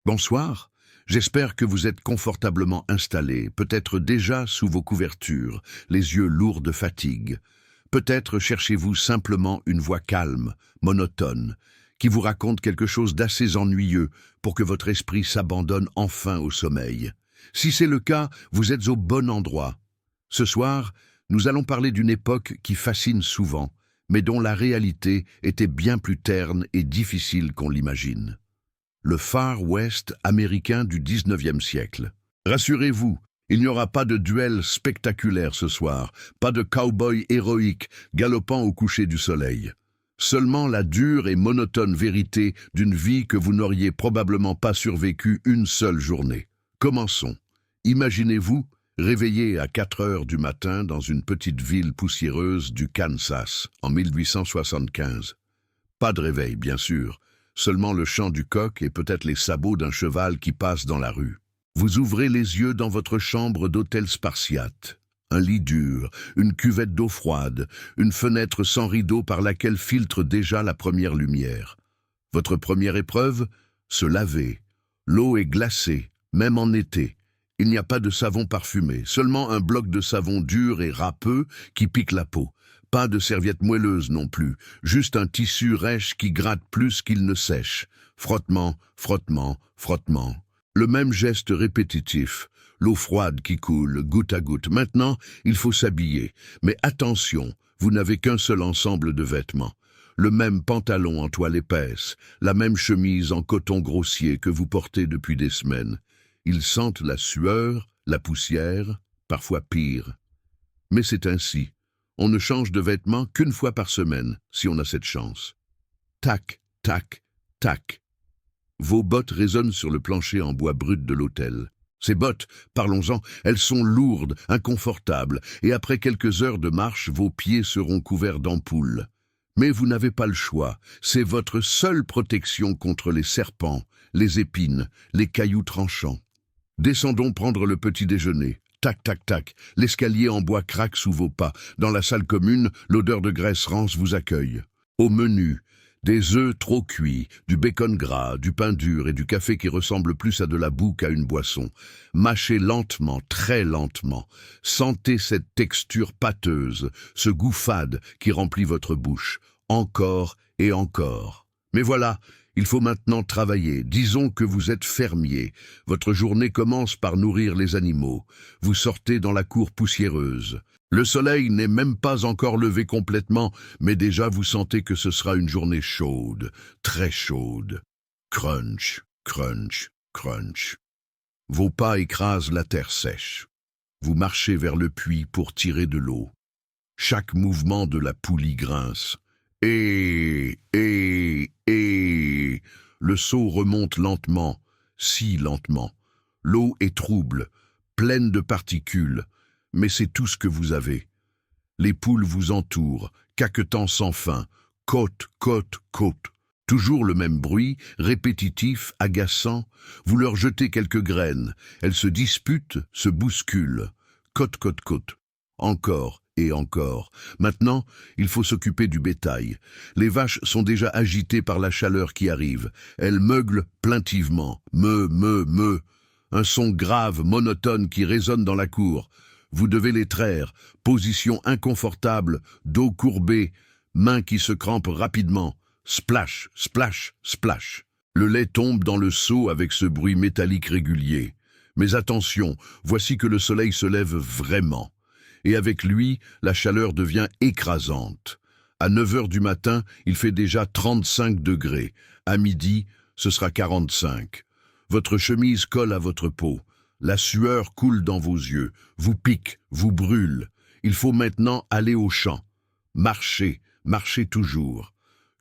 Bonsoir, j'espère que vous êtes confortablement installés, peut-être déjà sous vos couvertures, les yeux lourds de fatigue. Peut-être cherchez-vous simplement une voix calme, monotone, qui vous raconte quelque chose d'assez ennuyeux pour que votre esprit s'abandonne enfin au sommeil. Si c'est le cas, vous êtes au bon endroit. Ce soir, nous allons parler d'une époque qui fascine souvent, mais dont la réalité était bien plus terne et difficile qu'on l'imagine. Le Far West américain du 19e siècle. Rassurez-vous, il n'y aura pas de duel spectaculaire ce soir, pas de cow-boy héroïque galopant au coucher du soleil. Seulement la dure et monotone vérité d'une vie que vous n'auriez probablement pas survécu une seule journée. Commençons. Imaginez-vous, réveillé à 4 heures du matin dans une petite ville poussiéreuse du Kansas, en 1875. Pas de réveil, bien sûr. Seulement le chant du coq et peut-être les sabots d'un cheval qui passe dans la rue. Vous ouvrez les yeux dans votre chambre d'hôtel spartiate. Un lit dur, une cuvette d'eau froide, une fenêtre sans rideau par laquelle filtre déjà la première lumière. Votre première épreuve? Se laver. L'eau est glacée, même en été. Il n'y a pas de savon parfumé, seulement un bloc de savon dur et râpeux qui pique la peau. Pas de serviette moelleuse non plus, juste un tissu rêche qui gratte plus qu'il ne sèche. Frottement, frottement, frottement. Le même geste répétitif, l'eau froide qui coule, goutte à goutte. Maintenant, il faut s'habiller. Mais attention, vous n'avez qu'un seul ensemble de vêtements. Le même pantalon en toile épaisse, la même chemise en coton grossier que vous portez depuis des semaines. Ils sentent la sueur, la poussière, parfois pire. Mais c'est ainsi. On ne change de vêtements qu'une fois par semaine, si on a cette chance. Tac, tac, tac. Vos bottes résonnent sur le plancher en bois brut de l'hôtel. Ces bottes, parlons-en, elles sont lourdes, inconfortables, et après quelques heures de marche, vos pieds seront couverts d'ampoules. Mais vous n'avez pas le choix, c'est votre seule protection contre les serpents, les épines, les cailloux tranchants. Descendons prendre le petit déjeuner. Tac, tac, tac, l'escalier en bois craque sous vos pas. Dans la salle commune, l'odeur de graisse rance vous accueille. Au menu, des œufs trop cuits, du bacon gras, du pain dur et du café qui ressemble plus à de la boue qu'à une boisson. Mâchez lentement, très lentement. Sentez cette texture pâteuse, ce goût fade qui remplit votre bouche. Encore et encore. Mais voilà, il faut maintenant travailler. Disons que vous êtes fermier. Votre journée commence par nourrir les animaux. Vous sortez dans la cour poussiéreuse. Le soleil n'est même pas encore levé complètement, mais déjà vous sentez que ce sera une journée chaude, très chaude. Crunch, crunch, crunch. Vos pas écrasent la terre sèche. Vous marchez vers le puits pour tirer de l'eau. Chaque mouvement de la poulie grince. Et le seau remonte lentement, si lentement. L'eau est trouble, pleine de particules, mais c'est tout ce que vous avez. Les poules vous entourent, caquetant sans fin, côte, côte, côte. Toujours le même bruit, répétitif, agaçant. Vous leur jetez quelques graines, elles se disputent, se bousculent. Côte, côte, côte. Encore. Et encore. Maintenant, il faut s'occuper du bétail. Les vaches sont déjà agitées par la chaleur qui arrive. Elles meuglent plaintivement. Meu, meu, meu. Un son grave, monotone qui résonne dans la cour. Vous devez les traire. Position inconfortable, dos courbé, mains qui se crampent rapidement. Splash, splash, splash. Le lait tombe dans le seau avec ce bruit métallique régulier. Mais attention, voici que le soleil se lève vraiment. Et avec lui, la chaleur devient écrasante. À 9 heures du matin, il fait déjà 35 degrés. À midi, ce sera 45. Votre chemise colle à votre peau. La sueur coule dans vos yeux, vous pique, vous brûle. Il faut maintenant aller au champ. Marchez, marchez toujours.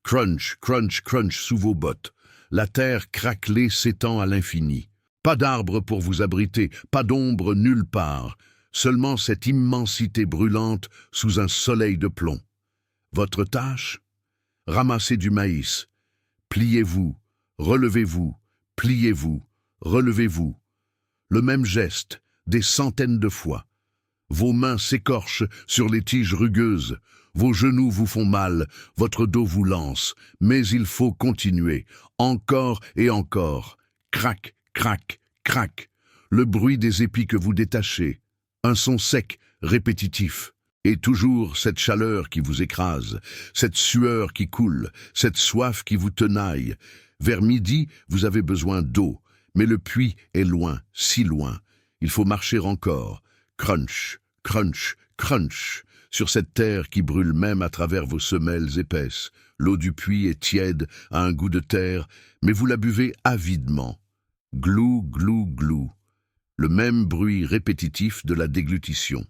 Crunch, crunch, crunch sous vos bottes. La terre craquelée s'étend à l'infini. Pas d'arbre pour vous abriter, pas d'ombre nulle part. Seulement cette immensité brûlante sous un soleil de plomb. Votre tâche? Ramassez du maïs. Pliez-vous, relevez-vous, pliez-vous, relevez-vous. Le même geste, des centaines de fois. Vos mains s'écorchent sur les tiges rugueuses. Vos genoux vous font mal, votre dos vous lance. Mais il faut continuer, encore et encore. crac, crac, crac. Le bruit des épis que vous détachez. Un son sec, répétitif. Et toujours cette chaleur qui vous écrase, cette sueur qui coule, cette soif qui vous tenaille. Vers midi, vous avez besoin d'eau, mais le puits est loin, si loin. Il faut marcher encore. Crunch, crunch, crunch. Sur cette terre qui brûle même à travers vos semelles épaisses. L'eau du puits est tiède, a un goût de terre, mais vous la buvez avidement. Glou, glou, glou. Le même bruit répétitif de la déglutition.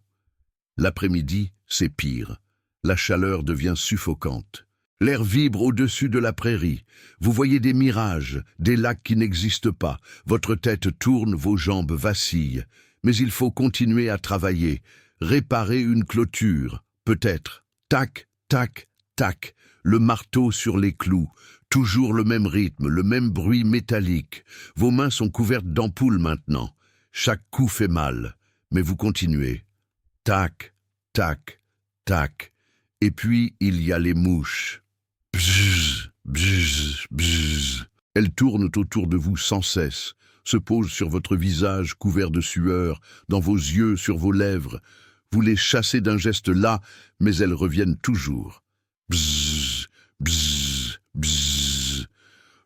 L'après-midi, c'est pire. La chaleur devient suffocante. L'air vibre au-dessus de la prairie. Vous voyez des mirages, des lacs qui n'existent pas. Votre tête tourne, vos jambes vacillent. Mais il faut continuer à travailler. Réparer une clôture, peut-être. Tac, tac, tac. Le marteau sur les clous. Toujours le même rythme, le même bruit métallique. Vos mains sont couvertes d'ampoules maintenant. Chaque coup fait mal. Mais vous continuez. Tac, tac, tac. Et puis, il y a les mouches. Bzzz, bzzz, bzzz. Elles tournent autour de vous sans cesse, se posent sur votre visage couvert de sueur, dans vos yeux, sur vos lèvres. Vous les chassez d'un geste là, mais elles reviennent toujours. Bzzz, bzzz, bzzz.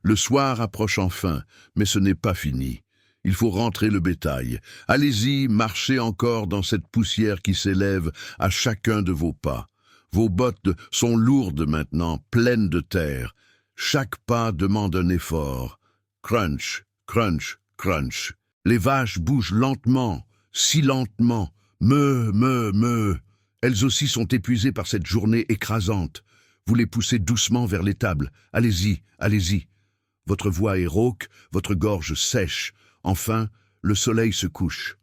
Le soir approche enfin, mais ce n'est pas fini. Il faut rentrer le bétail. Allez-y, marchez encore dans cette poussière qui s'élève à chacun de vos pas. Vos bottes sont lourdes maintenant, pleines de terre. Chaque pas demande un effort. Crunch, crunch, crunch. Les vaches bougent lentement, si lentement. Meu. Elles aussi sont épuisées par cette journée écrasante. Vous les poussez doucement vers l'étable. Allez-y, allez-y. Votre voix est rauque, votre gorge sèche. Enfin, le soleil se couche.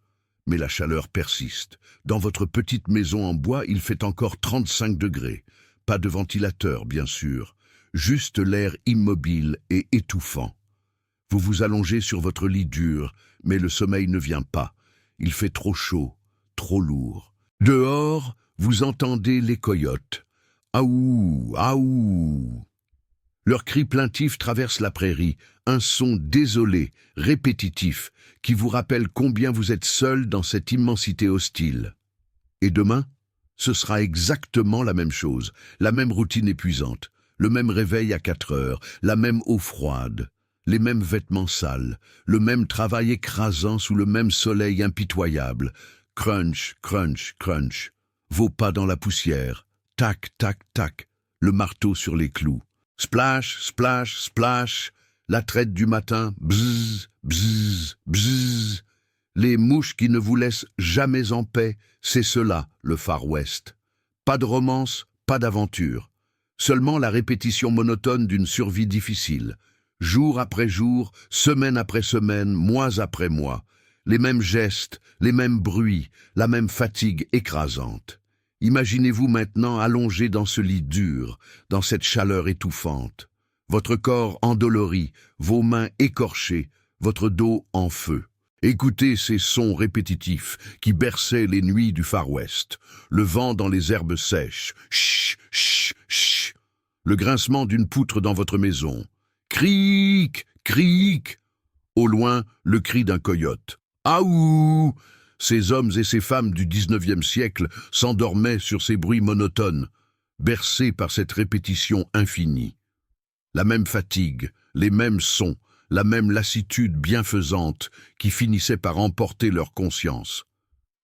Mais la chaleur persiste. Dans votre petite maison en bois, il fait encore 35 degrés. Pas de ventilateur, bien sûr. Juste l'air immobile et étouffant. Vous vous allongez sur votre lit dur, mais le sommeil ne vient pas. Il fait trop chaud, trop lourd. Dehors, vous entendez les coyotes. Aou, aou. Leurs cris plaintifs traversent la prairie, un son désolé, répétitif, qui vous rappelle combien vous êtes seul dans cette immensité hostile. Et demain, ce sera exactement la même chose, la même routine épuisante, le même réveil à 4 heures, la même eau froide, les mêmes vêtements sales, le même travail écrasant sous le même soleil impitoyable. Crunch, crunch, crunch. Vos pas dans la poussière. Tac, tac, tac. Le marteau sur les clous. Splash, splash, splash. La traite du matin. Bzzz, bzzz, bzzz. Les mouches qui ne vous laissent jamais en paix, c'est cela, le Far West. Pas de romance, pas d'aventure. Seulement la répétition monotone d'une survie difficile. Jour après jour, semaine après semaine, mois après mois. Les mêmes gestes, les mêmes bruits, la même fatigue écrasante. Imaginez-vous maintenant allongé dans ce lit dur, dans cette chaleur étouffante. Votre corps endolori, vos mains écorchées, votre dos en feu. Écoutez ces sons répétitifs qui berçaient les nuits du Far West. Le vent dans les herbes sèches. Chut, chut, chut. Le grincement d'une poutre dans votre maison. Cric, cric. Au loin, le cri d'un coyote. Aouh! Ces hommes et ces femmes du 19e siècle s'endormaient sur ces bruits monotones, bercés par cette répétition infinie. La même fatigue, les mêmes sons, la même lassitude bienfaisante qui finissait par emporter leur conscience.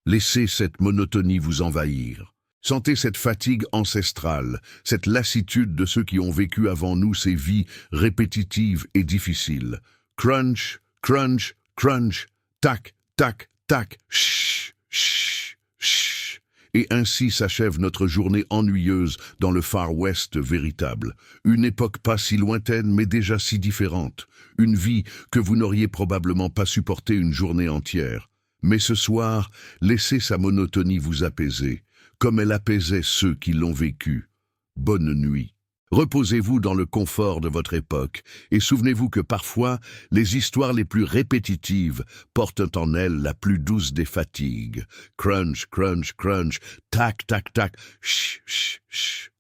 Laissez cette monotonie vous envahir. Sentez cette fatigue ancestrale, cette lassitude de ceux qui ont vécu avant nous ces vies répétitives et difficiles. Crunch, crunch, crunch, tac, tac, tac, chut, chut, chut. Et ainsi s'achève notre journée ennuyeuse dans le Far West véritable. Une époque pas si lointaine mais déjà si différente. Une vie que vous n'auriez probablement pas supporté une journée entière. Mais ce soir, laissez sa monotonie vous apaiser, comme elle apaisait ceux qui l'ont vécue. Bonne nuit. Reposez-vous dans le confort de votre époque et souvenez-vous que parfois, les histoires les plus répétitives portent en elles la plus douce des fatigues. Crunch, crunch, crunch, tac, tac, tac, chut, chut, chut.